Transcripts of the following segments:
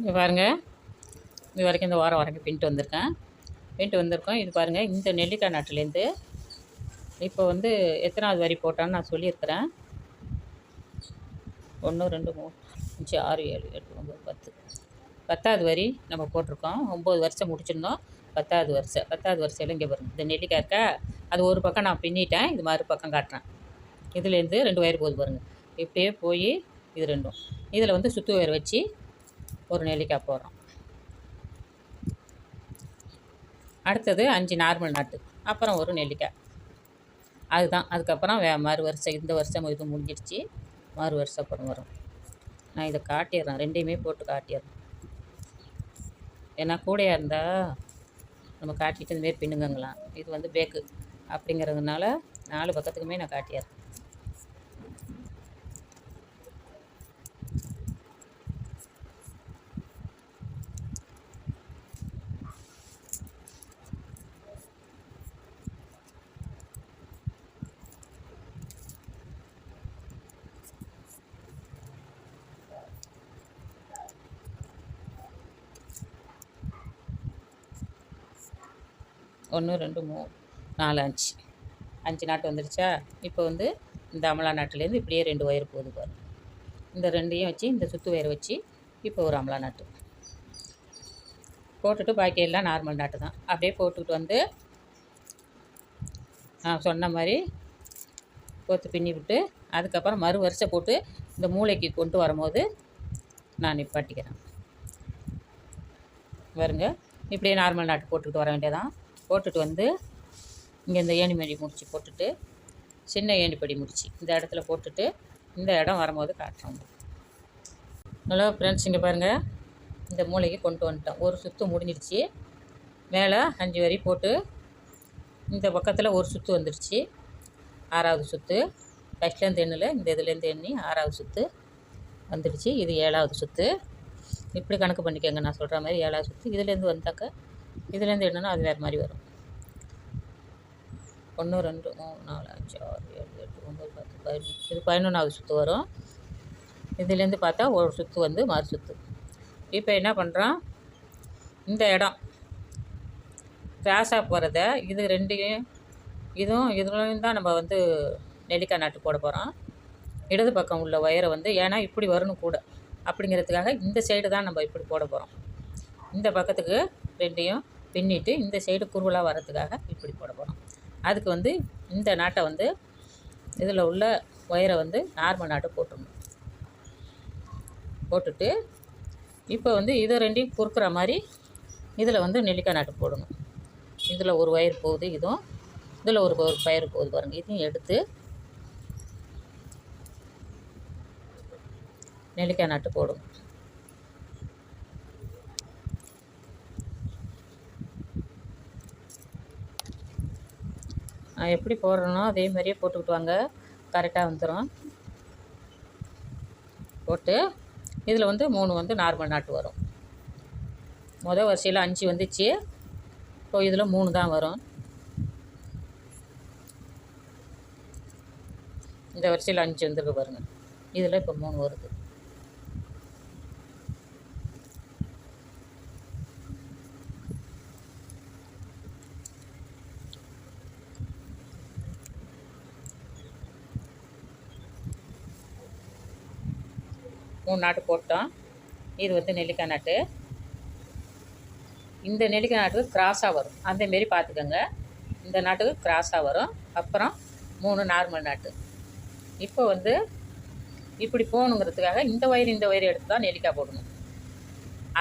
இங்கே பாருங்கள், இது வரைக்கும் இந்த வாரம் வரைக்கும் பின்ட்டு வந்திருக்கோம். இது பாருங்கள், இந்த நெல்லிக்காய் நாட்டுலேருந்து இப்போ வந்து எத்தனாவது வரி போட்டான்னு நான் சொல்லியிருக்கிறேன். 1 2 3 5 6 7 8 9 10 10வது வரி நம்ம போட்டிருக்கோம். 9 வருஷம் முடிச்சிருந்தோம். 10வது வரிசையில் இங்கே பாருங்கள், இந்த நெல்லிக்காய் இருக்கா, அது ஒரு பக்கம் நான் பின்னிட்டேன். இது மாதிரி பக்கம் காட்டுறேன். இதுலேருந்து 2 வயர் போகுது பாருங்கள். இப்படியே போய் இது ரெண்டும் இதில் வந்து சுற்று வயர் வச்சு ஒரு நெல்லிக்காய் போடுறோம். அடுத்தது 5 நார்மல் நாட்டு, அப்புறம் ஒரு நெல்லிக்காய். அதுதான். அதுக்கப்புறம் மறு வருஷம், இந்த வருஷம் இது முடிஞ்சிடுச்சு, மறு வருஷம் அப்புறம் வரும். நான் இதை காட்டிடுறேன், ரெண்டையுமே போட்டு காட்டிடுறேன். ஏன்னா கூடையாக இருந்தால் நம்ம காட்டிட்டு இதுமாரி பின்னுங்கங்களாம். இது வந்து பேக்கு அப்படிங்கிறதுனால 4 பக்கத்துக்குமே நான் காட்டிடுறேன். ஒன்று 2 3 4 5 நாட்டு வந்துடுச்சா. இப்போ வந்து இந்த அமலா நாட்டுலேருந்து இப்படியே 2 வயர் போகுது பாருங்கள். இந்த ரெண்டையும் வச்சு இந்த சுற்று வயரை வச்சு இப்போ ஒரு அமலா நாட்டு போட்டுட்டு பாக்கி எல்லாம் நார்மல் நாட்டு தான். அப்படியே போட்டுக்கிட்டு வந்து நான் சொன்ன மாதிரி கோத்து பின்னி விட்டு அதுக்கப்புறம் மறு வரிசை போட்டு இந்த மூளைக்கு கொண்டு வரும்போது நான் நிப்பாட்டிக்கிறேன். வருங்க, இப்படியே நார்மல் நாட்டு போட்டுக்கிட்டு வர வேண்டியதான். போட்டுட்டு வந்து இங்கே இந்த ஏணிமடி முடிச்சு போட்டுட்டு சின்ன ஏணிப்படி முடிச்சு இந்த இடத்துல போட்டுட்டு இந்த இடம் வரும்போது காட்டுறோம். ஹலோ ஃப்ரெண்ட்ஸ், இங்கே பாருங்கள், இந்த மூளைக்கு கொண்டு வந்துட்டோம். ஒரு சுற்று முடிஞ்சிடுச்சு. மேலே 5 வரி போட்டு இந்த பக்கத்தில் ஒரு சுற்று வந்துடுச்சு. 6வது சுற்று ஃபஸ்ட்லேருந்து எண்ணில் இந்த இதுலேருந்து எண்ணி 6வது சுற்று வந்துடுச்சு. இது 7வது சுற்று. இப்படி கணக்கு பண்ணிக்கோங்க, நான் சொல்கிற மாதிரி 7வது சுற்று. இதுலேருந்து வந்தாக்க இதுலேருந்து என்னன்னா அது வேறு மாதிரி வரும். 1 2 3 4 5 6 7 8 9 10 11 இது 11வது சுற்று வரும். இதுலேருந்து பார்த்தா ஒரு சுற்று வந்து மறு சுற்று. இப்போ என்ன பண்ணுறோம், இந்த இடம் கிராஸாக போகிறத இது ரெண்டையும் இதுலையும் தான் நம்ம வந்து நெல்லிக்காய் நாட்டு போட போகிறோம். இடது பக்கம் உள்ள ஒயரை வந்து ஏன்னா இப்படி வரணும் கூட அப்படிங்கிறதுக்காக இந்த சைடு தான் நம்ம இப்படி போட போகிறோம். இந்த பக்கத்துக்கு ரெண்டையும் பின்னிட்டு இந்த சைடு குறுவலாக வரதுக்காக இப்படி போட போகிறோம். அதுக்கு வந்து இந்த நாட்டை வந்து இதில் உள்ள ஒயரை வந்து நார்மல் நாட்டை போட்டுடணும். போட்டுட்டு இப்போ வந்து இதை ரெண்டையும் குறுக்கிற மாதிரி இதில் வந்து நெல்லிக்காய் நாட்டு போடணும். இதில் ஒரு ஒயர் போகுது, இதுவும் இதில் ஒரு ஒயர் போகுது பாருங்கள். இதையும் எடுத்து நெல்லிக்காய் நாட்டு போடணும். நான் எப்படி போடுறேனோ அதே மாதிரியே போட்டுக்கிட்டு வாங்க, கரெக்டாக வந்துடும். போட்டு இதில் வந்து 3 வந்து நார்மல் நாட்டு வரும். மொதல் வரிசையில் 5 வந்துச்சு. இப்போ இதில் 3 தான் வரும். இந்த வரிசையில் 5 வந்துருக்கு பாருங்கள். இதில் இப்போ 3 வருது. மூணு நாட்டு போட்டோம். இது வந்து நெல்லிக்காய் நாட்டு. இந்த நெல்லிக்காய் நாட்டுக்கு கிராஸாக வரும், அந்தமாரி பார்த்துக்கோங்க. இந்த நாட்டுக்கு கிராஸாக வரும். அப்புறம் 3 நார்மல் நாட்டு. இப்போ வந்து இப்படி போகணுங்கிறதுக்காக இந்த வயிறு எடுத்து தான் நெல்லிக்காய் போடணும்.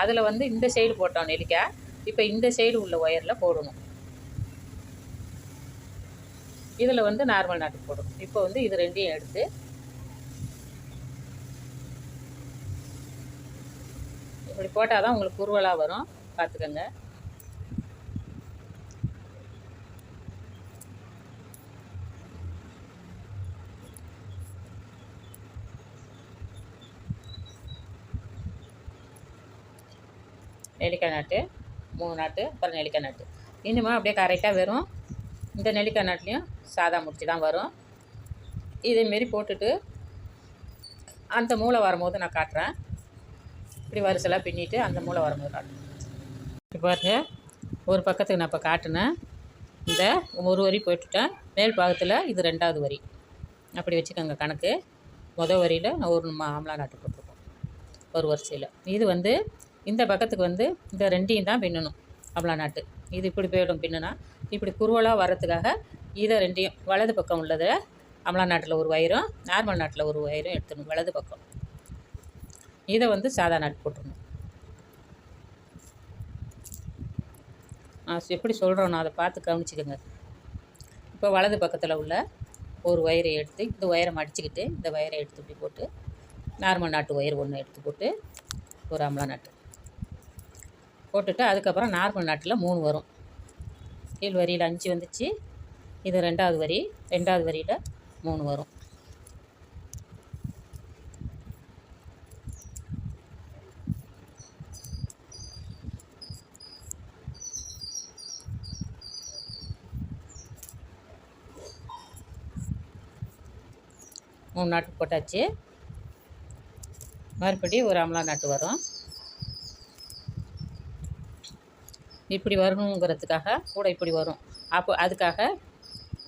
அதில் வந்து இந்த சைடு போட்டோம் நெல்லிக்காய். இப்போ இந்த சைடு உள்ள ஒயரில் போடணும். இதில் வந்து நார்மல் நாட்டு போடணும். இப்போ வந்து இது ரெண்டையும் எடுத்து இப்படி போட்டால் தான் உங்களுக்கு குறுவலாக வரும், பார்த்துக்கோங்க. நெல்லிக்காய் நாட்டு 3 நாட்டு, அப்புறம் நெல்லிக்காய் நாட்டு. இன்னுமா அப்படியே கரெக்டாக வரும். இந்த நெல்லிக்காய் நாட்டுலேயும் சாதா முடிச்சு தான் வரும். இதேமாரி போட்டுட்டு அந்த மூளை வரும்போது நான் காட்டுறேன். இப்படி வரிசலாக பின்னிட்டு அந்த மூளை வரும்போது காட்டணும். இப்போ பாருங்க, ஒரு பக்கத்துக்கு நான் இப்போ காட்டினேன். இந்த ஒரு வரி போட்டுட்டேன். மேல் பாகத்தில் இது 2வது வரி. அப்படி வச்சுக்கோங்க கணக்கு. மொதல் வரியில் ஒரு ஆம்லா நாட்டு போட்டிருக்கோம் ஒரு வரிசையில். இது வந்து இந்த பக்கத்துக்கு வந்து இந்த 2ஐயும் தான் பின்னணும் ஆம்லா நாட்டு. இது இப்படி போயிடும் பின்னுனா. இப்படி குறுவலாக வர்றதுக்காக இதை 2ஐயும் வலது பக்கம் உள்ளதை ஆம்லா நாட்டில் ஒரு வயிறும் நார்மல் நாட்டில் ஒரு வயிறும் எடுத்துடணும் வலது பக்கம். இதை வந்து சாதா நாட்டு போட்டுருணும். எப்படி சொல்கிறோன்னா அதை பார்த்து கவனிச்சிக்கோங்க. இப்போ வலது பக்கத்தில் உள்ள ஒரு வயரை எடுத்து இந்த வயரை மடிச்சுக்கிட்டு இந்த வயரை எடுத்து இப்படி போட்டு நார்மல் நாட்டு ஒயர் ஒன்று எடுத்து போட்டு ஒரு ஆம்லா நாட்டு போட்டுட்டு அதுக்கப்புறம் நார்மல் நாட்டில் 3 வரும். கீழ் வரியில் 5 வந்துச்சு. இது 2வது வரி. 2வது வரியில் 3 வரும். மூணு நாட்டு போட்டாச்சு. மறுபடியும் ஒரு ஆம்லா நாட்டு வரும். இப்படி வரணுங்கிறதுக்காக கூட இப்படி வரும். அப்போ அதுக்காக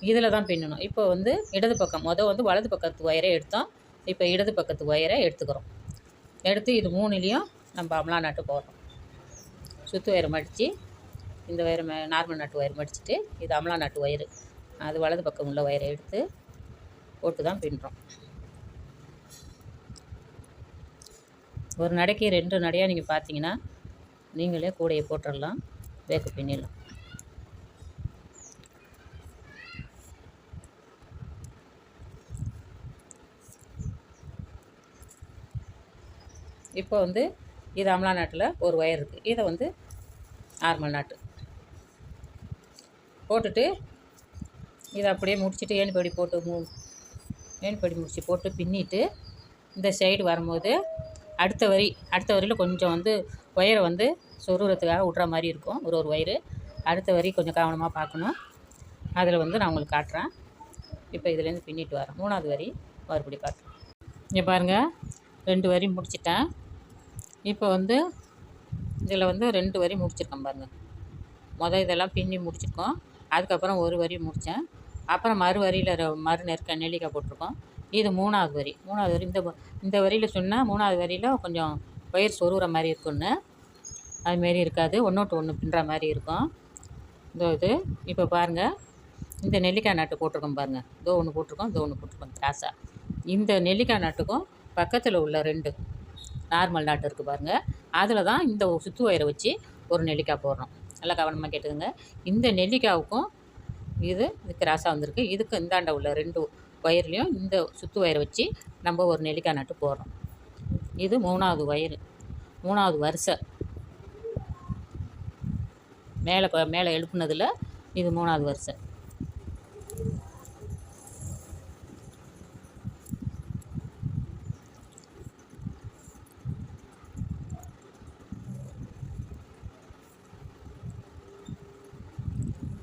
இதில் தான் பின்னணும். இப்போ வந்து இடது பக்கம் வந்து வலது பக்கத்து ஒயரை எடுத்தோம். இப்போ இடது பக்கத்து ஒயரை எடுத்துக்கிறோம். எடுத்து இது 3லேயும் நம்ம ஆம்லா நாட்டு போடுறோம். சுற்று ஒயரை மடித்து இந்த ஒயரை நார்மல் நாட்டு ஒயர் மடிச்சுட்டு இது ஆம்லா நாட்டு ஒயரு அது வலது பக்கம் உள்ள ஒயரை எடுத்து போட்டு தான் பின்னுறோம். ஒரு நடைக்கு 2 நடையாக நீங்கள் பார்த்தீங்கன்னா நீங்களே கூடையை போட்டுடலாம், பேக்கு பின்னிடலாம். இப்போ வந்து இது ஆம்லா நாட்டில் ஒரு ஒயர் இருக்குது. இதை வந்து நார்மல் நாட்டு போட்டுட்டு இதை அப்படியே முடிச்சுட்டு ஏணிப்படி போட்டு ஏணிப்படி முடிச்சு போட்டு பின்னிட்டு இந்த சைடு வரும்போது அடுத்த வரியில் கொஞ்சம் வந்து ஒயரை வந்து சொருகிறதுக்காக விட்ற மாதிரி இருக்கும். ஒரு ஒயரு அடுத்த வரி கொஞ்சம் கவனமாக பார்க்கணும். அதில் வந்து நான் உங்களுக்கு காட்டுறேன். இப்போ இதுலேருந்து பின்னிட்டு வரேன். 3வது வரி மறுபடி காட்டுறேன். இங்கே பாருங்கள், 2 வரி முடிச்சிட்டேன். இப்போ வந்து இதில் வந்து 2 வரி முடிச்சிருக்கேன் பாருங்கள். இதெல்லாம் பின்னி முடிச்சிருக்கோம். அதுக்கப்புறம் ஒரு வரி முடித்தேன். அப்புறம் மறு வரியில் நெருக்க நெல்லிக்காய் போட்டிருக்கோம். இது 3வது வரி. 3வது வரி இந்த வரியில் சொன்னால் 3வது வரியில் கொஞ்சம் ஒயர் சொருகிற மாதிரி இருக்குன்னு அதுமாரி இருக்காது. ஒன்றோட்டு ஒன்று பின்னுற மாதிரி இருக்கும். இது இப்போ பாருங்கள், இந்த நெல்லிக்காய் நாட்டு போட்டிருக்கோம் பாருங்கள். ஒன்று போட்டிருக்கோம், ஒன்று போட்டிருக்கோம் திராசா. இந்த நெல்லிக்காய் நாட்டுக்கும் பக்கத்தில் உள்ள 2 நார்மல் நாட்டு இருக்குது பாருங்கள். அதில் தான் இந்த சுற்று ஒயரை வச்சு ஒரு நெல்லிக்காய் போடுறோம். நல்லா கவனமாக கேட்டுதுங்க. இந்த நெல்லிக்காவுக்கும் இது கிராஸாக வந்திருக்கு. இதுக்கு இந்தாண்ட உள்ள 2 ஒயர்லேயும் இந்த சுற்று ஒயரை வச்சு நம்ம ஒரு நெல்லிக்காய் நாட்டு போடுறோம். இது 3வது ஒயரு, 3வது வரிசை. மேலே எழுப்புனதில் இது 3வது வரிசை.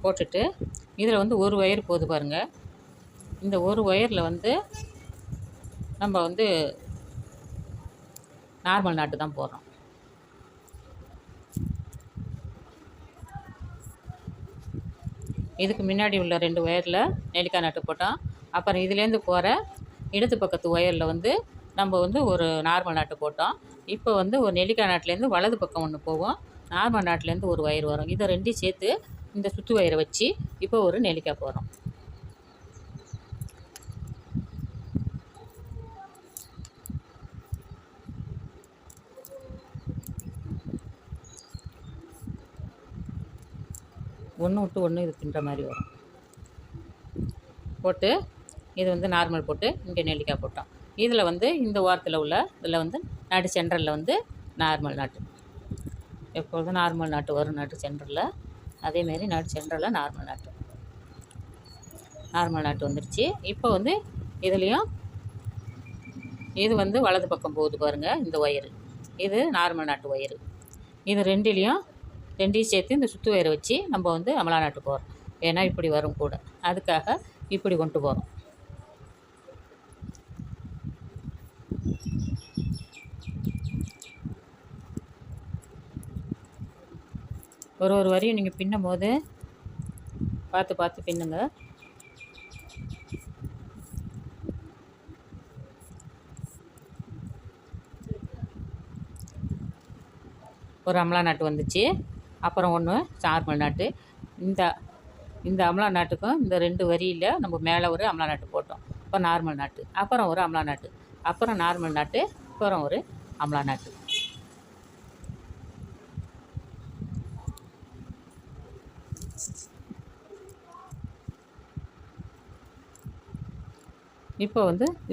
போட்டுட்டு இதில் வந்து ஒரு ஒயர் போகுது பாருங்கள். இந்த ஒரு ஒயரில் வந்து நம்ம வந்து நார்மல் நாட்டு தான் போடுறோம். இதுக்கு முன்னாடி உள்ள 2 ஒயரில் நெல்லிக்காய் நாட்டு போட்டோம். அப்புறம் இதுலேருந்து போகிற இடது பக்கத்து ஒயரில் வந்து நம்ம வந்து ஒரு நார்மல் நாட்டு போட்டோம். இப்போ வந்து ஒரு நெல்லிக்காய் நாட்டிலேருந்து வலது பக்கம் ஒன்று போவோம். நார்மல் நாட்டிலேருந்து ஒரு ஒயர் வரும். இதை 2ஐயும் சேர்த்து இந்த சுற்று ஒயரை வச்சு இப்போ ஒரு நெல்லிக்காய் போடுறோம். ஒன்று விட்டு ஒன்று இது பின்னுற மாதிரி வரும். போட்டு இது வந்து நார்மல் போட்டு இங்கே நெல்லிக்காய் போட்டோம். இதில் வந்து இந்த ஓரத்தில் உள்ள இதில் வந்து நாட்டு சென்டரில் வந்து நார்மல் நாட்டு. எப்பொழுதும் நார்மல் நாட்டு வரும் நாட்டு சென்டரில். அதேமாரி நாட்டு சென்டரில் நார்மல் நாட்டு வந்துடுச்சு. இப்போ வந்து இதுலேயும் இது வந்து வலது பக்கம் போகுது பாருங்கள். இந்த ஒயரு இது நார்மல் நாட்டு ஒயரு. இது 2லேயும் 2ஐயும் சேர்த்து இந்த சுற்று ஒயரை வச்சு நம்ம வந்து ஆம்லா நாட்டு போகிறோம். ஏன்னா இப்படி வரும் கூட, அதுக்காக இப்படி கொண்டு போகிறோம். ஒரு வரியும் நீங்கள் பின்னும் போது பார்த்து பார்த்து பின்னுங்க. ஒரு அமலா நாட்டு வந்துச்சு. அப்புறம் ஒன்று நார்மல் நாட்டு. இந்த இந்த அமலா நாட்டுக்கும் இந்த 2 வரியில் நம்ம மேலே ஒரு அமலா நாட்டு போட்டோம். இப்போ நார்மல் நாட்டு, அப்புறம் ஒரு அமலா நாட்டு, அப்புறம் நார்மல் நாட்டு, அப்புறம் ஒரு அமலா நாட்டு.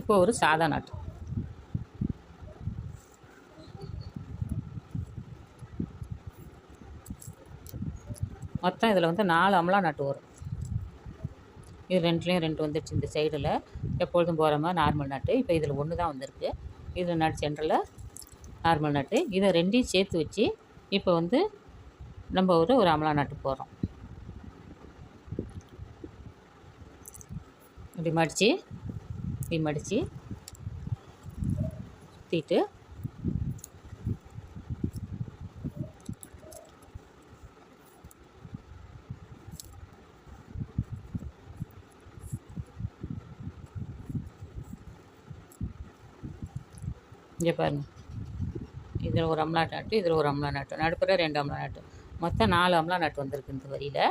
இப்போ ஒரு சாதா நாட்டு. மொத்தம் இதில் வந்து 4 அமலா நாட்டு வரும். இது 2லேயும் 2 வந்துடுச்சு. இந்த சைடில் எப்பொழுதும் போகிற மாதிரி நார்மல் நாட்டு. இப்போ இதில் 1 தான் வந்திருக்கு. இது நட் சென்டரில் நார்மல் நாட்டு. இதை 2யும் சேர்த்து வச்சு இப்போ வந்து நம்ம ஒரு அமலா நாட்டு போடுறோம். இப்படி மடித்து சுற்றிட்டு இங்கே பாருங்கள், இதில் ஒரு அமலா நாட்டு, இதில் ஒரு அமலா நாட்டு, நடுப்புற 2 அமலா நாட்டு, மொத்தம் 4 அமலா நாட்டு வந்திருக்கு இந்த வரியில்.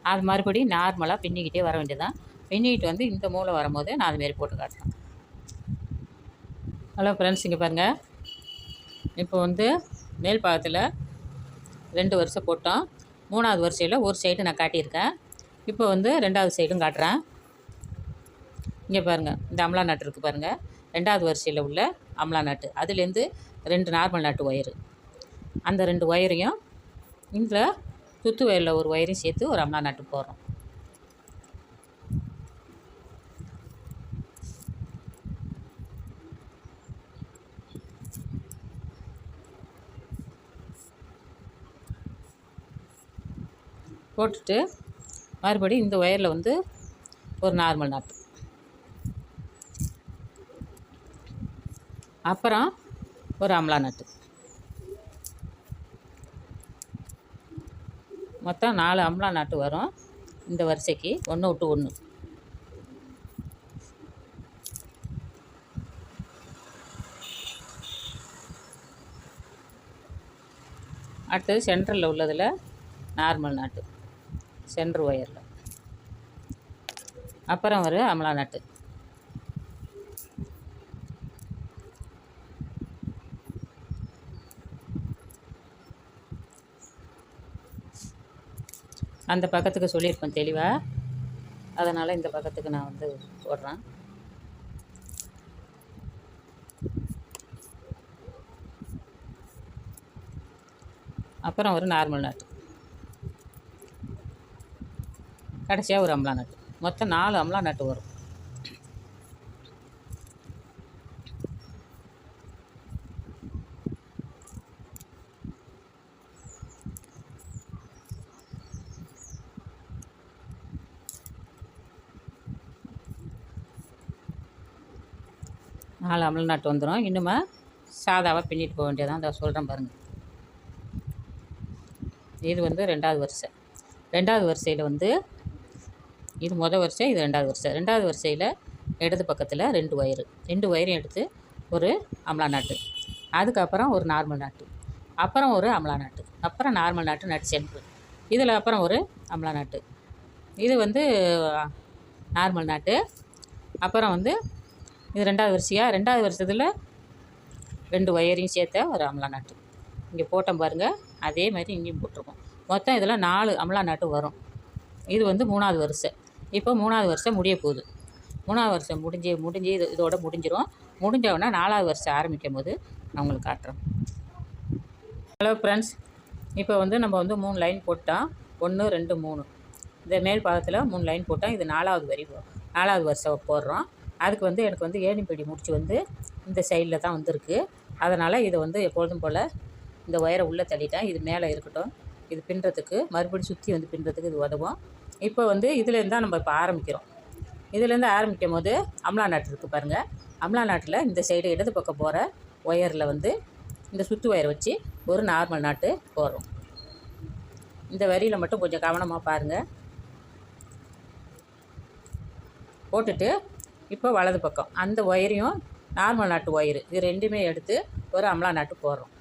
அது மறுபடியும் நார்மலாக பின்னிக்கிட்டே வர வேண்டியதான். பின்னிக்கிட்டு வந்து இந்த மூளை வரும்போது நான் அதுமாரி போட்டு காட்டுறேன். ஹலோ ஃப்ரெண்ட்ஸ், இங்கே பாருங்கள். இப்போ வந்து மேல் பாகத்தில் 2 வரிசை போட்டோம். 3வது வரிசையில் ஒரு சைடு நான் காட்டியிருக்கேன். இப்போ வந்து 2வது சைடும் காட்டுறேன். இங்கே பாருங்கள், இந்த அமலா நாட்டு இருக்குது பாருங்கள். 2வது வரிசையில் உள்ள அமலா நாட்டு, அதுலேருந்து 2 நார்மல் நாட்டு ஒயரு, அந்த 2 ஒயரையும் இந்த சுற்று ஒயரில் ஒரு ஒயரையும் சேர்த்து ஒரு அமலா நாட்டு போடுறோம். போட்டுட்டு மறுபடியும் இந்த ஒயரில் வந்து ஒரு நார்மல் நாட்டு, அப்புறம் ஒரு அமலா நாட்டு. மொத்தம் 4 அமலா நாட்டு வரும் இந்த வரிசைக்கு, 1 விட்டு 1. அடுத்தது சென்டரில் உள்ளதில் நார்மல் நாட்டு, சென்ட்ரு ஒயரில், அப்புறம் ஒரு அமலா நாட்டு. அந்த பக்கத்துக்கு சொல்லியிருப்பேன் தெளிவாக, அதனால் இந்த பக்கத்துக்கு நான் வந்து போடுறேன். அப்புறம் ஒரு நார்மல் நாட்டு, கடைசியாக ஒரு அமலா நாட்டு. மொத்தம் 4 அமலா நாட்டு வரும். நாலு அமலா நாட்டு வந்துடும். இன்னுமா சாதாவாக பின்னிட்டு போக வேண்டியதான். அதை சொல்கிறேன் பாருங்கள். இது வந்து 2வது வரிசை. 2வது வரிசையில் வந்து இது மொதல் வரிசை, இது 2வது வரிசை. 2வது வரிசையில் இடது பக்கத்தில் 2 ஒயரு, 2 ஒயரையும் எடுத்து ஒரு அமலா நாட்டு, அதுக்கப்புறம் ஒரு நார்மல் நாட்டு, அப்புறம் ஒரு அமலா நாட்டு, அப்புறம் நார்மல் நாட்டு நட்டு சென்ட்ரு, இதில் அப்புறம் ஒரு அமலா நாட்டு. இது வந்து நார்மல் நாட்டு. அப்புறம் வந்து இது 2வது வரிசையாக, 2வது வருஷத்தில் 2 ஒயரையும் சேர்த்த ஒரு அமலா நாட்டு. இங்கே போட்டோம் பாருங்கள், அதே மாதிரி இங்கேயும் போட்டிருக்கோம். மொத்தம் இதில் 4 அமலா நாட்டு வரும். இது வந்து 3வது வரிசை. இப்போ 3வது வரிசை முடிய போகுது. 3வது வரிசை முடிஞ்சு இதோட முடிஞ்சிடும். முடிஞ்சவுடனே 4வது வரிசை ஆரம்பிக்கும் போது நான் உங்களுக்கு காட்டுறேன். ஹலோ ஃப்ரெண்ட்ஸ், இப்போ வந்து நம்ம வந்து 3 லைன் போட்டோம். 1 2 3, இந்த மேல் பாகத்தில் 3 லைன் போட்டோம். இது 4வது வரி, 4வது வரிசை போடுறோம். அதுக்கு வந்து எனக்கு வந்து ஏணிப்படி முடிச்சு வந்து இந்த சைடில் தான் வந்திருக்கு. அதனால் இதை வந்து எப்பொழுதும் போல் இந்த ஒயரை உள்ளே தள்ளிட்டேன். இது மேலே இருக்கட்டும். இது பின்னுறதுக்கு மறுபடியும் சுற்றி வந்து பின்னுறதுக்கு இது உதவும். இப்போ வந்து இதுலேருந்து தான் நம்ம இப்போ ஆரம்பிக்கிறோம். இதுலேருந்து ஆரம்பிக்கும் போது அமலா நாட்டு இருக்குது பாருங்கள். அமலா நாட்டில் இந்த சைடு இடது பக்கம் போகிற ஒயரில் வந்து இந்த சுற்று ஒயரை வச்சு ஒரு நார்மல் நாட்டு போடுறோம். இந்த வரியில் மட்டும் கொஞ்சம் கவனமாக பாருங்கள். போட்டுட்டு இப்போ வலது பக்கம் அந்த ஒயரையும் நார்மல் நாட்டு ஒயரு இது ரெண்டுமே எடுத்து ஒரு அமலா நாட்டு போடுறோம்.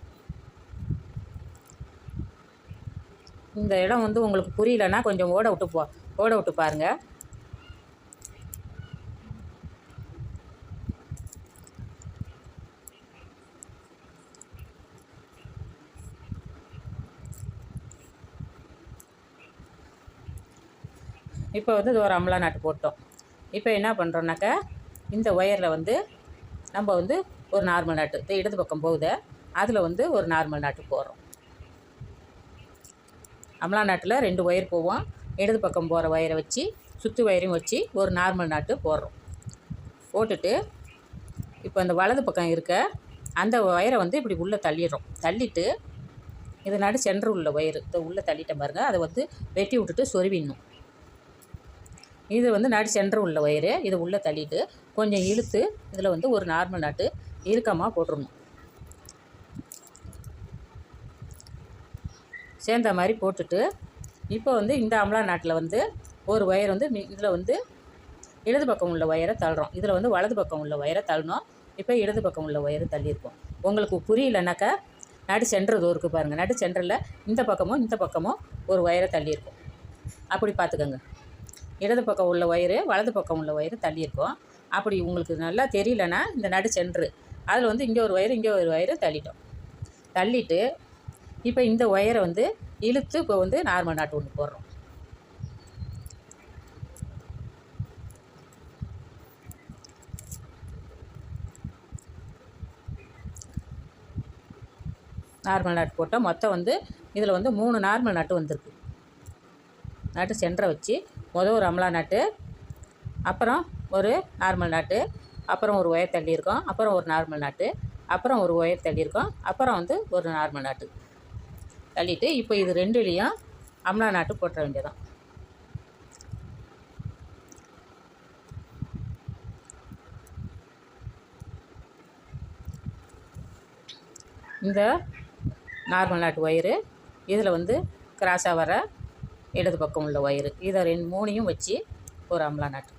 இந்த இடம் வந்து உங்களுக்கு புரியலன்னா கொஞ்சம் ஓட விட்டு பாருங்கள். இப்போ வந்து இது ஒரு அமலா நாட்டு போட்டோம். இப்போ என்ன பண்ணுறோன்னாக்கா இந்த ஒயரில் வந்து நம்ம வந்து ஒரு நார்மல் நாட்டு இந்த இடது பக்கம் போகுது அதில் வந்து ஒரு நார்மல் நாட்டு போடுறோம். அமலா நாட்டில் 2 ஒயர் போவோம். இடது பக்கம் போகிற ஒயரை வச்சு சுற்று ஒயரையும் வச்சு ஒரு நார்மல் நாட்டு போடுறோம். போட்டுட்டு இப்போ அந்த வலது பக்கம் இருக்க அந்த ஒயரை வந்து இப்படி உள்ளே தள்ளிடுறோம். தள்ளிட்டு இது நடு சென்டர் உள்ள ஒயரு இந்த உள்ளே தள்ளிட்ட பாருங்கள். அதை வந்து வெட்டி விட்டுட்டு சொருவிடணும். இது வந்து நடு சென்டர் உள்ள ஒயரு இதை உள்ளே தள்ளிட்டு கொஞ்சம் இழுத்து இதில் வந்து ஒரு நார்மல் நாட்டு இறுக்கமாக போட்டுடணும். சேர்ந்த மாதிரி போட்டுட்டு இப்போ வந்து இந்த அமலா நாட்டில் வந்து ஒரு ஒயர் வந்து இதில் வந்து இடது பக்கம் உள்ள ஒயரை தள்ளுறோம். இதில் வந்து வலது பக்கம் உள்ள ஒயரை தள்ளணும். இப்போ இடது பக்கம் உள்ள ஒயரை தள்ளியிருக்கோம். உங்களுக்கு புரியலனாக்கா நடு சென்டர் இது இருக்குது பாருங்கள். நடு சென்டரில் இந்த பக்கமும் ஒரு ஒயரை தள்ளியிருக்கோம். அப்படி பார்த்துக்கோங்க. இடது பக்கம் உள்ள ஒயரு வலது பக்கம் உள்ள ஒயரு தள்ளியிருக்கோம். அப்படி உங்களுக்கு நல்லா தெரியலனா இந்த நடு சென்ட்ரு அதில் வந்து இங்கே ஒரு ஒயரு தள்ளிட்டோம். தள்ளிட்டு இப்போ இந்த ஒயரை வந்து இழுத்து இப்போ வந்து நார்மல் நாட்டு ஒன்று போடுறோம். நார்மல் நாட்டு போட்டால் மொத்தம் வந்து இதில் வந்து 3 நார்மல் நாட்டு வந்திருக்கு. நாட்டு சென்டரை வச்சு ஒரு அமலா நாட்டு, அப்புறம் ஒரு நார்மல் நாட்டு, அப்புறம் ஒரு ஒயர் தள்ளியிருக்கோம், அப்புறம் ஒரு நார்மல் நாட்டு, அப்புறம் ஒரு ஒயர் தள்ளியிருக்கோம், அப்புறம் வந்து ஒரு நார்மல் நாட்டு தள்ளிட்டு இப்போ இது ரெண்டுலேயும் அமலா நாட்டு போட்டுற வேண்டியதான். இந்த நார்மல் நாட்டு ஒயரு இதில் வந்து கிராஸாக வர இடது பக்கம் உள்ள ஒயரு இதை 3 வச்சு ஒரு அமலா நாட்டு.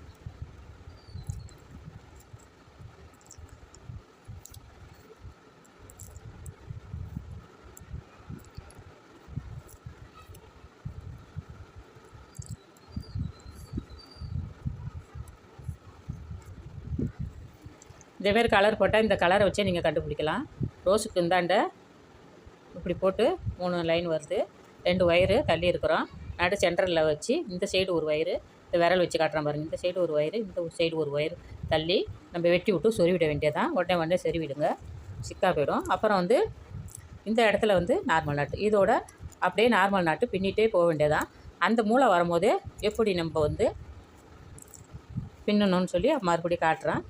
இதேமாரி கலர் போட்டால் இந்த கலரை வச்சே நீங்கள் கண்டுபிடிக்கலாம். ரோஸுக்கு இந்தாண்ட இப்படி போட்டு 3 லைன் வருது. 2 ஒயரு தள்ளி இருக்கிறோம். நடு சென்டரில் வச்சு இந்த சைடு ஒரு ஒயரு இந்த விரல் வச்சு காட்டுறேன் பாருங்கள். இந்த சைடு ஒரு ஒயரு இந்த சைடு ஒரு ஒயரு தள்ளி நம்ம வெட்டி விட்டு சொருவிட வேண்டியதான். உடனே சொருவிடுங்க, சிக்காக போயிடும். அப்புறம் வந்து இந்த இடத்துல வந்து நார்மல் நாட்டு இதோட அப்படியே நார்மல் நாட்டு பின்னிட்டே போக வேண்டியதான். அந்த மூளை வரும்போது எப்படி நம்ம வந்து பின்னணும்னு சொல்லி மறுபடியும் காட்டுறேன்.